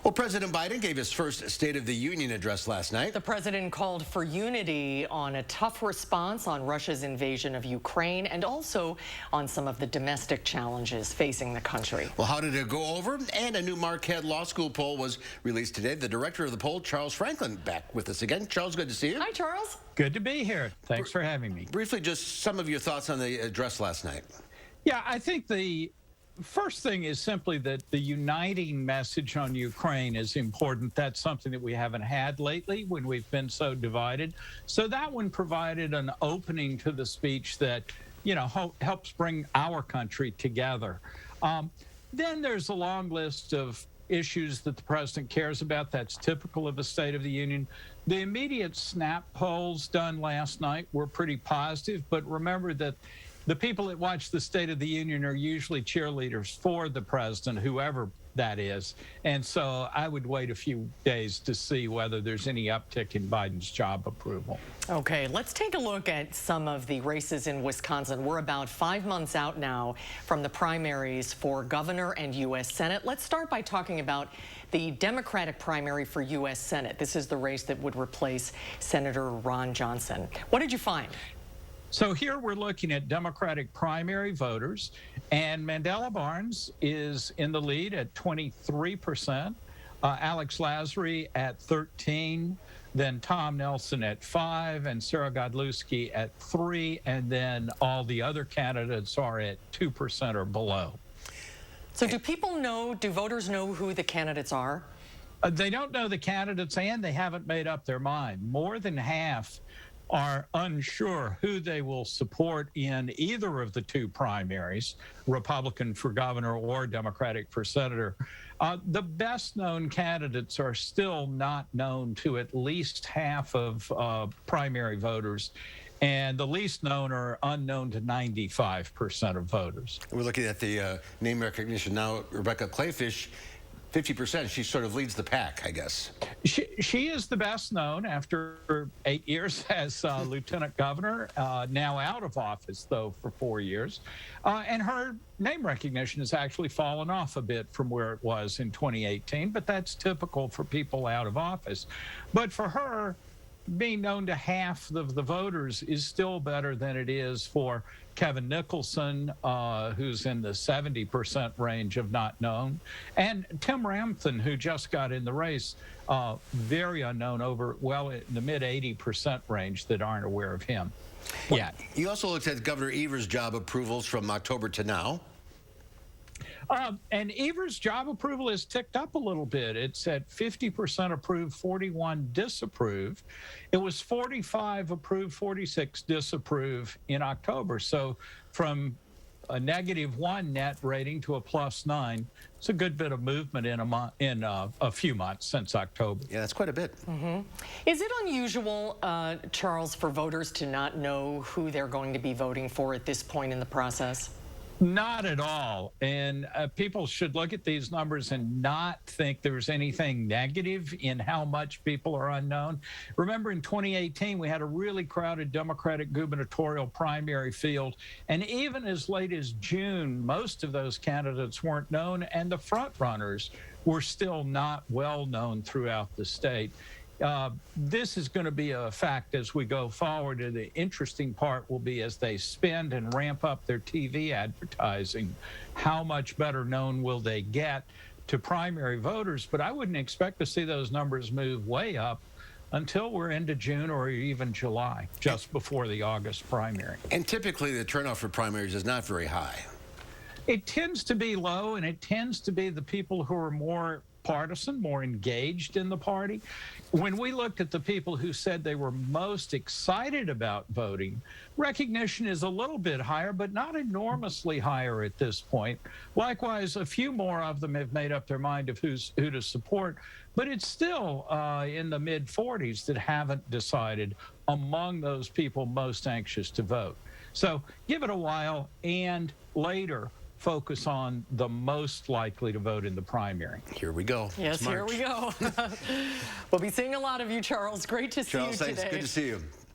Well, President Biden gave his first State of the Union address last night. The president called for unity on a tough response on Russia's invasion of Ukraine and also on some of the domestic challenges facing the country. Well, how did it go over? And a new Marquette Law School poll was released today. The director of the poll, Charles Franklin, back with us again. Charles, good to see you. Hi, Charles. Good to be here. Thanks for having me. Briefly, just some of your thoughts on the address last night. Yeah, I think the first thing is simply that the uniting message on Ukraine is important. That's something that we haven't had lately when we've been so divided. So that one provided an opening to the speech that, helps bring our country together. Then there's a long list of issues that the president cares about. That's typical of a State of the Union. The immediate snap polls done last night were pretty positive, but remember that the people that watch the State of the Union are usually cheerleaders for the president, whoever that is. And so I would wait a few days to see whether there's any uptick in Biden's job approval. Okay, let's take a look at some of the races in Wisconsin. We're about 5 months out now from the primaries for governor and U.S. Senate. Let's start by talking about the Democratic primary for U.S. Senate. This is the race that would replace Senator Ron Johnson. What did you find? So here we're looking at Democratic primary voters, and Mandela Barnes is in the lead at 23%, Alex Lasry at 13%, then Tom Nelson at 5%, and Sarah Godlewski at 3%, and then all the other candidates are at 2% or below. So do voters know who the candidates are? They don't know the candidates, and they haven't made up their mind. More than half are unsure who they will support in either of the two primaries, Republican for governor or Democratic for senator. The best known candidates are still not known to at least half of primary voters, and the least known are unknown to 95% of voters. We're looking at the name recognition now. Rebecca Clayfish, 50%. She sort of leads the pack, I guess. She is the best known after 8 years as lieutenant governor, now out of office, though, for 4 years. And her name recognition has actually fallen off a bit from where it was in 2018, but that's typical for people out of office. But for her, being known to half of the voters is still better than it is for Kevin Nicholson, who's in the 70% range of not known, and Tim Ramthun, who just got in the race, very unknown, in the mid 80% range that aren't aware of him yet. You also looked at Governor Evers' job approvals from October to now. And Evers' job approval has ticked up a little bit. It's at 50% approved, 41 disapprove. It was 45 approved, 46 disapprove in October. So from a -1 net rating to a +9, it's a good bit of movement in a few months since October. Yeah, that's quite a bit. Is it unusual, Charles, for voters to not know who they're going to be voting for at this point in the process? Not at all. And people should look at these numbers and not think there's anything negative in how much people are unknown. Remember, in 2018, we had a really crowded Democratic gubernatorial primary field. And even as late as June, most of those candidates weren't known, and the front runners were still not well known throughout the state. This is going to be a fact as we go forward, and the interesting part will be as they spend and ramp up their TV advertising, how much better known will they get to primary voters. But I wouldn't expect to see those numbers move way up until we're into June or even July, just before the August primary. And typically the turnout for primaries is not very high. It tends to be low, and it tends to be the people who are more partisan, more engaged in the party. When we looked at the people who said they were most excited about voting, recognition is a little bit higher, but not enormously higher at this point. Likewise, a few more of them have made up their mind of who to support, but it's still in the mid-40s that haven't decided among those people most anxious to vote. So give it a while, and later focus on the most likely to vote in the primary. Here we go. Yes, here we go. We'll be seeing a lot of you, Charles. Great to see you today. Charles, thanks. Good to see you.